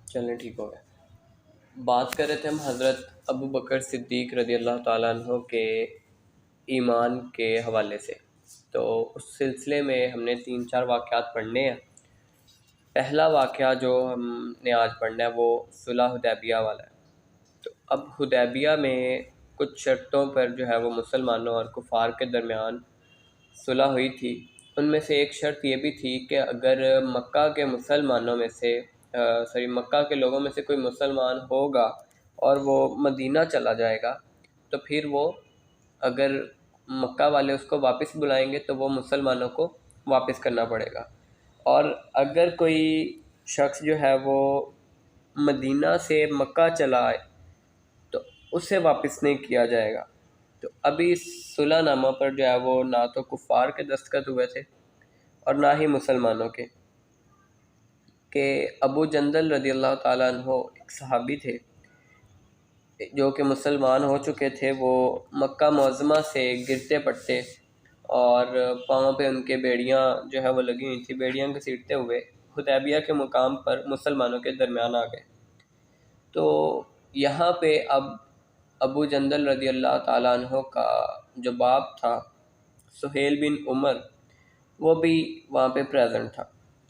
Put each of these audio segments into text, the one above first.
چلیں ٹھیک ہو گیا۔ بات کر رہے تھے ہم حضرت ابو بکر صدیق رضی اللہ تعالیٰ عنہ کے ایمان کے حوالے سے، تو اس سلسلے میں ہم نے 3-4 واقعات پڑھنے ہیں۔ پہلا واقعہ جو ہم نے آج پڑھنا ہے وہ صلح حدیبیہ والا ہے۔ تو اب حدیبیہ میں کچھ شرطوں پر جو ہے وہ مسلمانوں اور کفار کے درمیان صلح ہوئی تھی۔ ان میں سے ایک شرط یہ بھی تھی کہ اگر مکہ کے مسلمانوں میں سے مکہ کے لوگوں میں سے کوئی مسلمان ہوگا اور وہ مدینہ چلا جائے گا تو پھر وہ اگر مکہ والے اس کو واپس بلائیں گے تو وہ مسلمانوں کو واپس کرنا پڑے گا، اور اگر کوئی شخص جو ہے وہ مدینہ سے مکہ چلا آئے تو اسے واپس نہیں کیا جائے گا۔ تو ابھی صلح نامہ پر جو ہے وہ نہ تو کفار کے دستخط ہوئے تھے اور نہ ہی مسلمانوں کے، کہ ابو جندل رضی اللہ تعالیٰ عنہ ایک صحابی تھے جو کہ مسلمان ہو چکے تھے۔ وہ مکہ معظمہ سے گرتے پڑتے اور پاؤں پہ ان کے بیڑیاں جو ہے وہ لگی ہوئی تھی، بیڑیاں گھسیٹتے ہوئے حدیبیہ کے مقام پر مسلمانوں کے درمیان آ گئے۔ تو یہاں پہ اب ابو جندل رضی اللہ تعالیٰ عنہ کا جو باپ تھا سہیل بن عمر، وہ بھی وہاں پہ پریزنٹ تھا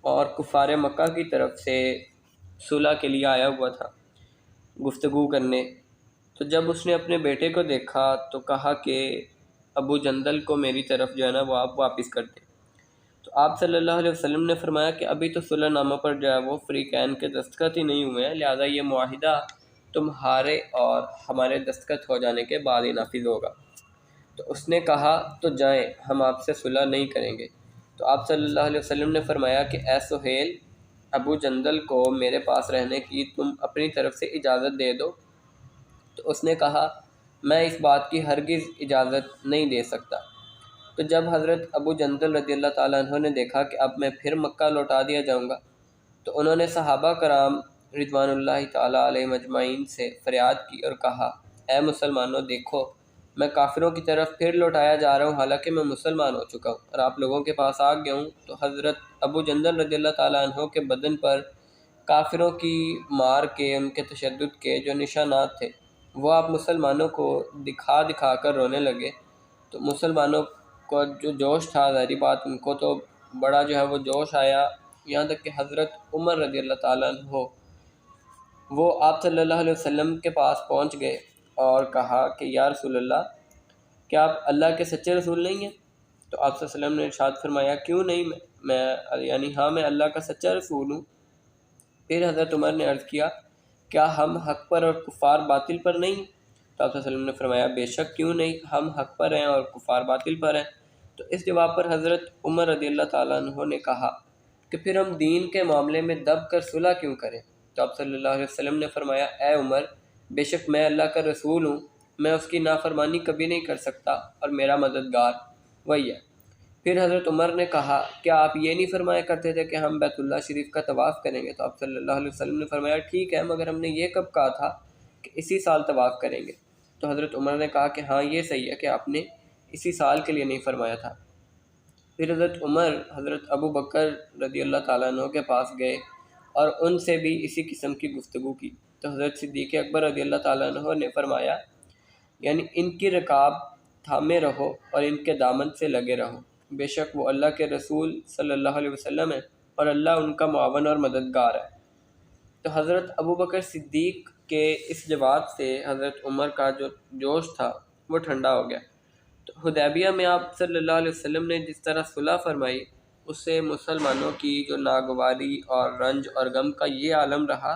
اور کفار مکہ کی طرف سے صلح کے لیے آیا ہوا تھا گفتگو کرنے۔ تو جب اس نے اپنے بیٹے کو دیکھا تو کہا کہ ابو جندل کو میری طرف جو ہے نا وہ آپ واپس کر دیں۔ تو آپ صلی اللہ علیہ وسلم نے فرمایا کہ ابھی تو صلح نامہ پر جو ہے وہ فریقین کے دستخط ہی نہیں ہوئے ہیں، لہذا یہ معاہدہ تمہارے اور ہمارے دستخط ہو جانے کے بعد ہی نافذ ہوگا۔ تو اس نے کہا تو جائیں، ہم آپ سے صلح نہیں کریں گے۔ تو آپ صلی اللہ علیہ وسلم نے فرمایا کہ اے سہیل، ابو جندل کو میرے پاس رہنے کی تم اپنی طرف سے اجازت دے دو۔ تو اس نے کہا میں اس بات کی ہرگز اجازت نہیں دے سکتا۔ تو جب حضرت ابو جندل رضی اللہ تعالیٰ عنہ نے دیکھا کہ اب میں پھر مکہ لوٹا دیا جاؤں گا، تو انہوں نے صحابہ کرام رضوان اللہ تعالیٰ علیہ مجمعین سے فریاد کی اور کہا اے مسلمانوں، دیکھو میں کافروں کی طرف پھر لوٹایا جا رہا ہوں، حالانکہ میں مسلمان ہو چکا ہوں اور آپ لوگوں کے پاس آ گیا ہوں۔ تو حضرت ابو جندل رضی اللہ تعالیٰ عنہ کے بدن پر کافروں کی مار کے، ان کے تشدد کے جو نشانات تھے وہ آپ مسلمانوں کو دکھا دکھا کر رونے لگے۔ تو مسلمانوں کو جو جوش تھا، ظاہری بات ان کو تو بڑا جو ہے وہ جوش آیا، یہاں تک کہ حضرت عمر رضی اللہ تعالیٰ عنہ وہ آپ صلی اللہ علیہ وسلم کے پاس پہنچ گئے اور کہا کہ یا رسول اللہ، کیا آپ اللہ کے سچے رسول نہیں ہیں؟ تو آپ صلی اللہ علیہ وسلم نے ارشاد فرمایا کیوں نہیں، میں اللہ کا سچا رسول ہوں۔ پھر حضرت عمر نے عرض کیا کیا ہم حق پر اور کفار باطل پر نہیں؟ تو آپ صلی اللہ علیہ وسلم نے فرمایا بے شک کیوں نہیں، ہم حق پر ہیں اور کفار باطل پر ہیں۔ تو اس جواب پر حضرت عمر رضی اللہ تعالیٰ عنہ نے کہا کہ پھر ہم دین کے معاملے میں دب کر صلح کیوں کریں؟ تو آپ صلی اللہ علیہ وسلم نے فرمایا اے عمر، بے شک میں اللہ کا رسول ہوں، میں اس کی نافرمانی کبھی نہیں کر سکتا اور میرا مددگار وہی ہے۔ پھر حضرت عمر نے کہا کیا آپ یہ نہیں فرمایا کرتے تھے کہ ہم بیت اللہ شریف کا طواف کریں گے؟ تو آپ صلی اللہ علیہ وسلم نے فرمایا ٹھیک ہے، مگر ہم نے یہ کب کہا تھا کہ اسی سال طواف کریں گے؟ تو حضرت عمر نے کہا کہ ہاں یہ صحیح ہے کہ آپ نے اسی سال کے لیے نہیں فرمایا تھا۔ پھر حضرت عمر حضرت ابو بکر رضی اللہ تعالیٰ عنہ کے پاس گئے اور ان سے بھی اسی قسم کی گفتگو کی۔ تو حضرت صدیق اکبر رضی اللہ تعالیٰ عنہ نے فرمایا یعنی ان کی رکاب تھامے رہو اور ان کے دامن سے لگے رہو، بے شک وہ اللہ کے رسول صلی اللہ علیہ وسلم ہے اور اللہ ان کا معاون اور مددگار ہے۔ تو حضرت ابو بکر صدیق کے اس جواب سے حضرت عمر کا جو جوش تھا وہ ٹھنڈا ہو گیا۔ تو حدیبیہ میں آپ صلی اللہ علیہ وسلم نے جس طرح صلح فرمائی، اس سے مسلمانوں کی جو ناگواری اور رنج اور غم کا یہ عالم رہا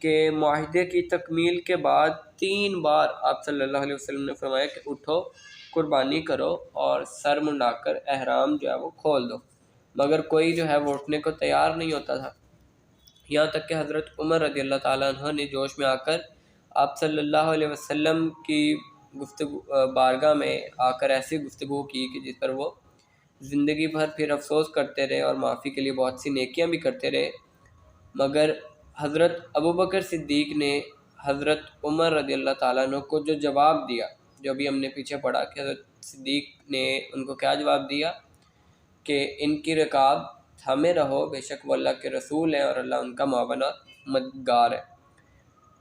کہ معاہدے کی تکمیل کے بعد 3 بار آپ صلی اللہ علیہ وسلم نے فرمایا کہ اٹھو، قربانی کرو اور سر منڈا کر احرام جو ہے وہ کھول دو، مگر کوئی جو ہے وہ اٹھنے کو تیار نہیں ہوتا تھا، یہاں تک کہ حضرت عمر رضی اللہ تعالیٰ عنہ نے جوش میں آ کر آپ صلی اللہ علیہ وسلم کی بارگاہ میں آ کر ایسی گفتگو کی کہ جس پر وہ زندگی بھر پھر افسوس کرتے رہے اور معافی کے لیے بہت سی نیکیاں بھی کرتے رہے۔ مگر حضرت ابو بکر صدیق نے حضرت عمر رضی اللہ تعالیٰ عنہ کو جو جواب دیا، جو بھی ہم نے پیچھے پڑھا کہ حضرت صدیق نے ان کو کیا جواب دیا کہ ان کی رکاب تھامے رہو، بے شک وہ اللہ کے رسول ہیں اور اللہ ان کا معاون اور مددگار ہے۔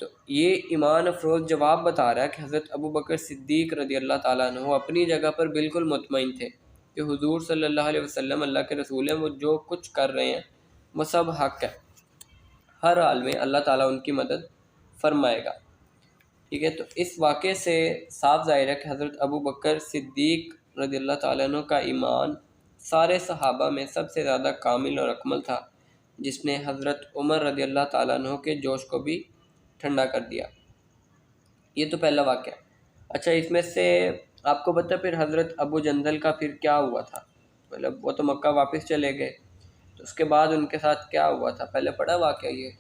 تو یہ ایمان افروز جواب بتا رہا ہے کہ حضرت ابو بکر صدیق رضی اللہ تعالیٰ عنہ اپنی جگہ پر بالکل مطمئن تھے کہ حضور صلی اللہ علیہ وسلم اللہ کے رسول ہیں، وہ جو کچھ کر رہے ہیں وہ سب حق ہے، ہر حال میں اللہ تعالیٰ ان کی مدد فرمائے گا۔ ٹھیک ہے، تو اس واقعے سے صاف ظاہر ہے کہ حضرت ابو بکر صدیق رضی اللہ تعالیٰ عنہ کا ایمان سارے صحابہ میں سب سے زیادہ کامل اور اکمل تھا، جس نے حضرت عمر رضی اللہ تعالیٰ عنہ کے جوش کو بھی ٹھنڈا کر دیا۔ یہ تو پہلا واقعہ۔ اچھا، اس میں سے آپ کو پتہ پھر حضرت ابو جندل کا پھر کیا ہوا تھا؟ مطلب وہ تو مکہ واپس چلے گئے، تو اس کے بعد ان کے ساتھ کیا ہوا تھا؟ پہلے پڑھا واقعہ یہ؟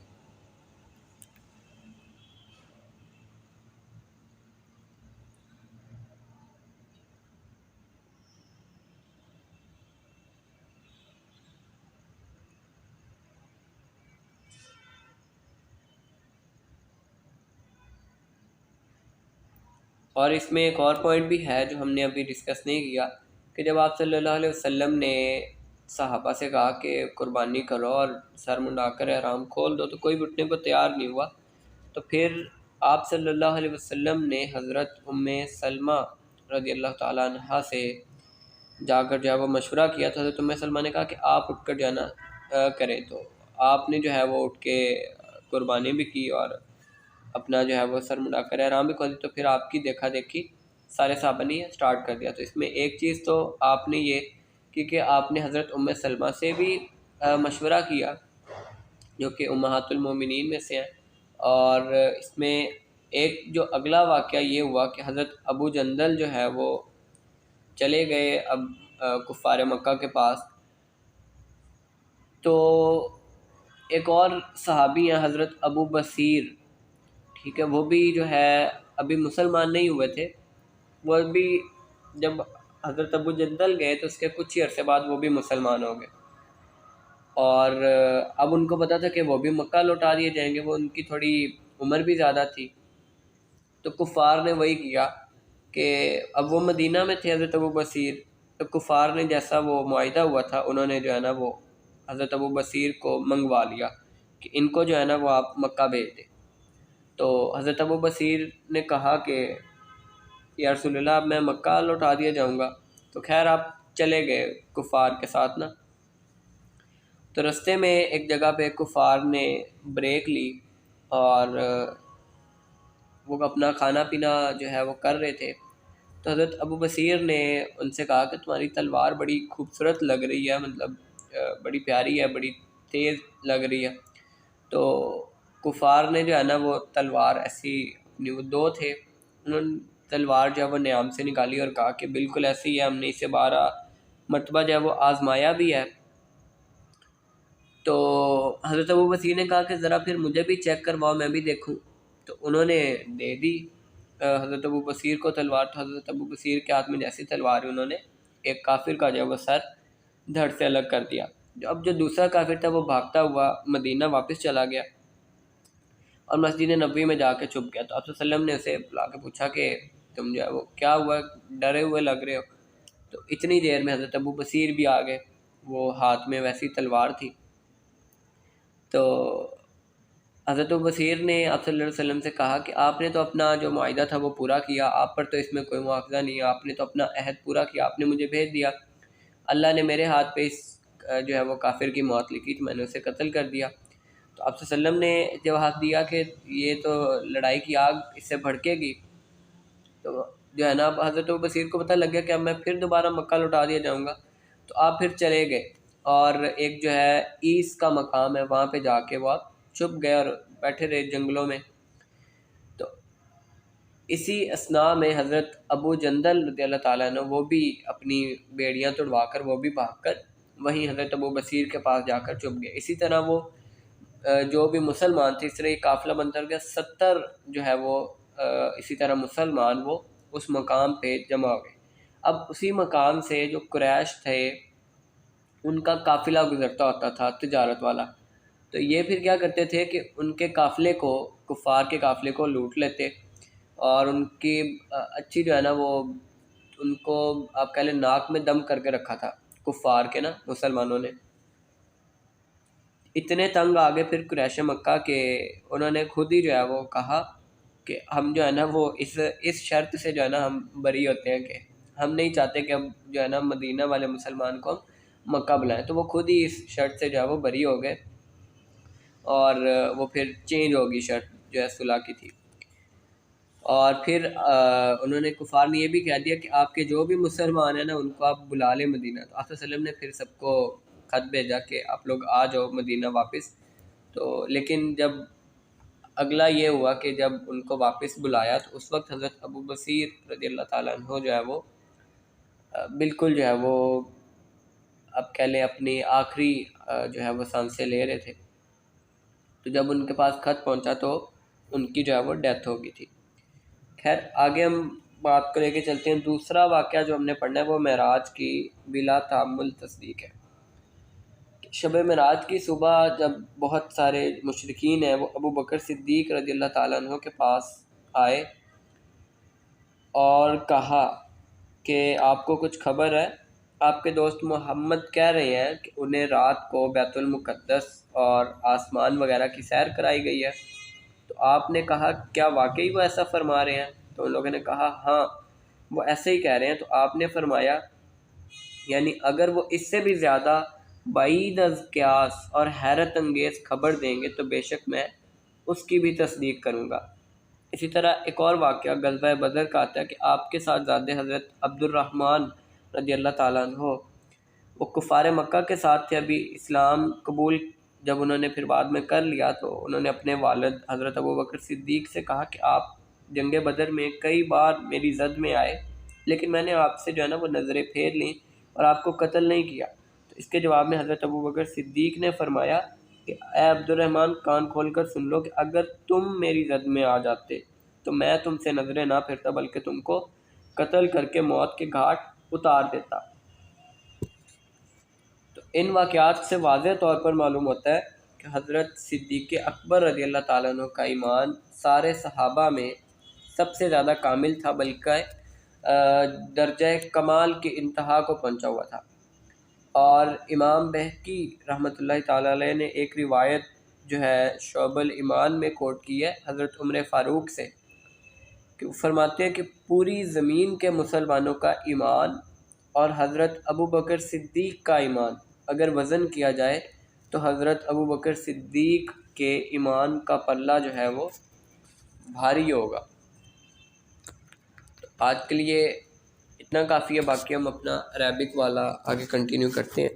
اور اس میں ایک اور پوائنٹ بھی ہے جو ہم نے ابھی ڈسکس نہیں کیا، کہ جب آپ صلی اللہ علیہ وسلم نے صحابہ سے کہا کہ قربانی کرو اور سر منڈا کر احرام کھول دو، تو کوئی اٹھنے کو تیار نہیں ہوا۔ تو پھر آپ صلی اللہ علیہ وسلم نے حضرت ام سلمہ رضی اللہ تعالیٰ عنہ سے جا کر جو ہے وہ مشورہ کیا، تو حضرت ام سلمہ نے کہا کہ آپ اٹھ کر جو ہے نا کریں، تو آپ نے جو ہے وہ اٹھ کے قربانی بھی کی اور اپنا جو ہے وہ سر منڈا کر احرام بھی کھول دی۔ تو پھر آپ کی دیکھا دیکھی سارے صحابہ نے اسٹارٹ کر دیا۔ تو اس میں ایک چیز تو آپ نے یہ کہ آپ نے حضرت ام سلمہ سے بھی مشورہ کیا، جو کہ امہات المومنین میں سے ہیں، اور اس میں ایک جو اگلا واقعہ یہ ہوا کہ حضرت ابو جندل جو ہے وہ چلے گئے اب کفار مکہ کے پاس، تو ایک اور صحابی ہیں حضرت ابو بصیر، ٹھیک ہے، وہ بھی جو ہے ابھی مسلمان نہیں ہوئے تھے، وہ بھی جب حضرت ابو جندل گئے تو اس کے کچھ ہی عرصے بعد وہ بھی مسلمان ہو گئے، اور اب ان کو پتا تھا کہ وہ بھی مکہ لوٹا دیے جائیں گے، وہ ان کی تھوڑی عمر بھی زیادہ تھی، تو کفار نے وہی کیا کہ اب وہ مدینہ میں تھے حضرت ابو بصیر، تو کفار نے جیسا وہ معاہدہ ہوا تھا، انہوں نے جو ہے نا وہ حضرت ابو بصیر کو منگوا لیا کہ ان کو جو ہے نا وہ آپ مکہ بھیج دیں۔ تو حضرت ابو بصیر نے کہا کہ یا رسول اللہ اب میں مکہ لوٹا دیا جاؤں گا، تو خیر آپ چلے گئے کفار کے ساتھ نا۔ تو رستے میں ایک جگہ پہ کفار نے بریک لی اور وہ اپنا کھانا پینا جو ہے وہ کر رہے تھے، تو حضرت ابو بصیر نے ان سے کہا کہ تمہاری تلوار بڑی خوبصورت لگ رہی ہے، مطلب بڑی پیاری ہے، بڑی تیز لگ رہی ہے۔ تو کفار نے جو ہے نا وہ تلوار ایسی اپنی، وہ دو تھے، انہوں نے تلوار جو ہے وہ نیام سے نکالی اور کہا کہ بالکل ایسی ہے، ہم نے اسے 12 مرتبہ جو ہے وہ آزمایا بھی ہے۔ تو حضرت ابو بصیر نے کہا کہ ذرا پھر مجھے بھی چیک کرواؤ، میں بھی دیکھوں، تو انہوں نے دے دی حضرت ابو بصیر کو تلوار۔ تو حضرت ابو بصیر کے ہاتھ میں جیسی تلوار ہے، انہوں نے ایک کافر کا جو ہے وہ سر دھڑ سے الگ کر دیا۔ اب جو دوسرا کافر تھا وہ بھاگتا ہوا مدینہ واپس چلا گیا اور مسجد نبوی میں جا کے چھپ گیا۔ تو آپ صلی اللہ علیہ وسلم نے اسے بلا کے پوچھا کہ تم جو ہے وہ کیا ہوا، ڈرے ہوئے لگ رہے ہو؟ تو اتنی دیر میں حضرت ابو بصیر بھی آ گئے، وہ ہاتھ میں ویسی تلوار تھی۔ تو حضرت ابو بصیر نے آپ صلی اللہ علیہ وسلم سے کہا کہ آپ نے تو اپنا جو معاہدہ تھا وہ پورا کیا، آپ پر تو اس میں کوئی مواخذہ نہیں ہے، آپ نے تو اپنا عہد پورا کیا، آپ نے مجھے بھیج دیا، اللہ نے میرے ہاتھ پہ اس جو ہے وہ کافر کی موت لکھی، تو میں نے اسے قتل کر دیا۔ تو آپ صلی اللہ علیہ وسلم نے جواب دیا کہ یہ تو لڑائی کی آگ اس سے بھڑکے گی، تو جو ہے نا حضرت ابو بصیر کو پتہ لگ گیا کہ اب میں پھر دوبارہ مکہ لوٹا دیا جاؤں گا، تو آپ پھر چلے گئے اور ایک جو ہے ایس کا مقام ہے وہاں پہ جا کے وہ آپ چھپ گئے اور بیٹھے رہے جنگلوں میں۔ تو اسی اثناء میں حضرت ابو جندل رضی اللہ تعالیٰ عنہ وہ بھی اپنی بیڑیاں توڑوا کر وہ بھی بھاگ کر وہیں حضرت ابو بصیر کے پاس جا کر چھپ گئے۔ اسی طرح وہ جو بھی مسلمان تھے، اس طرح ایک قافلہ بنتا گیا، 70 جو ہے وہ اسی طرح مسلمان وہ اس مقام پہ جمع ہو گئے۔ اب اسی مقام سے جو قریش تھے ان کا قافلہ گزرتا ہوتا تھا تجارت والا، تو یہ پھر کیا کرتے تھے کہ ان کے قافلے کو، کفار کے قافلے کو لوٹ لیتے اور ان کی اچھی جو ہے نا وہ ان کو آپ کہہ لیں ناک میں دم کر کے رکھا تھا کفار کے نا مسلمانوں نے۔ اتنے تنگ آ گئے پھر قریش مکہ کہ انہوں نے خود ہی جو ہے وہ کہا کہ ہم جو ہے نا وہ اس شرط سے جو ہے نا ہم بری ہوتے ہیں کہ ہم نہیں چاہتے کہ اب جو ہے نا مدینہ والے مسلمان کو مکہ بلائیں. تو وہ خود ہی اس شرط سے جو ہے وہ بری ہو گئے اور وہ پھر چینج ہوگی شرط جو ہے صلح کی تھی. اور پھر انہوں نے کفار نے یہ بھی کہہ دیا کہ آپ کے جو بھی مسلمان ہیں نا ان کو آپ بلا لیں مدینہ. تو آپ صلی اللہ علیہ وسلم نے پھر سب کو خط بھیجا کہ آپ لوگ آ جاؤ مدینہ واپس. تو لیکن جب اگلا یہ ہوا کہ جب ان کو واپس بلایا تو اس وقت حضرت ابو بصیر رضی اللہ تعالیٰ عنہ جو ہے وہ بالکل جو ہے وہ اب کہہ لیں اپنی آخری جو ہے وہ سانسیں لے رہے تھے. تو جب ان کے پاس خط پہنچا تو ان کی جو ہے وہ ڈیتھ ہو گئی تھی. خیر آگے ہم بات کو لے کے چلتے ہیں. دوسرا واقعہ جو ہم نے پڑھنا ہے وہ معراج کی بلا تعمل تصدیق ہے. شب معراج کی صبح جب بہت سارے مشرکین ہیں وہ ابو بکر صدیق رضی اللہ تعالیٰ عنہ کے پاس آئے اور کہا کہ آپ کو کچھ خبر ہے؟ آپ کے دوست محمد کہہ رہے ہیں کہ انہیں رات کو بیت المقدس اور آسمان وغیرہ کی سیر کرائی گئی ہے. تو آپ نے کہا کیا واقعی وہ ایسا فرما رہے ہیں؟ تو ان لوگوں نے کہا ہاں وہ ایسے ہی کہہ رہے ہیں. تو آپ نے فرمایا یعنی اگر وہ اس سے بھی زیادہ بعید از قیاس اور حیرت انگیز خبر دیں گے تو بے شک میں اس کی بھی تصدیق کروں گا. اسی طرح ایک اور واقعہ غزوہ بدر کا آتا ہے کہ آپ کے ساتھ زادے حضرت عبد الرحمن رضی اللہ تعالیٰ عنہ وہ کفار مکہ کے ساتھ تھے. ابھی اسلام قبول جب انہوں نے پھر بعد میں کر لیا تو انہوں نے اپنے والد حضرت ابو بکر صدیق سے کہا کہ آپ جنگ بدر میں کئی بار میری زد میں آئے لیکن میں نے آپ سے جو ہے نا وہ نظریں پھیر لیں اور آپ کو قتل نہیں کیا. تو اس کے جواب میں حضرت ابو بکر صدیق نے فرمایا کہ اے عبد الرحمن کان کھول کر سن لو کہ اگر تم میری زد میں آ جاتے تو میں تم سے نظریں نہ پھرتا بلکہ تم کو قتل کر کے موت کے گھاٹ اتار دیتا. تو ان واقعات سے واضح طور پر معلوم ہوتا ہے کہ حضرت صدیق اکبر رضی اللہ تعالیٰ عنہ کا ایمان سارے صحابہ میں سب سے زیادہ کامل تھا بلکہ درجہ کمال کی انتہا کو پہنچا ہوا تھا. اور امام بہقی رحمۃ اللہ تعالیٰ علیہ نے ایک روایت جو ہے شعب الایمان میں کوٹ کی ہے حضرت عمر فاروق سے کہ وہ فرماتے ہیں کہ پوری زمین کے مسلمانوں کا ایمان اور حضرت ابو بکر صدیق کا ایمان اگر وزن کیا جائے تو حضرت ابو بکر صدیق کے ایمان کا پلہ جو ہے وہ بھاری ہوگا. تو آج کے لیے اتنا کافی ہے. باقی ہم اپنا عربک والا آگے کنٹینیو کرتے ہیں.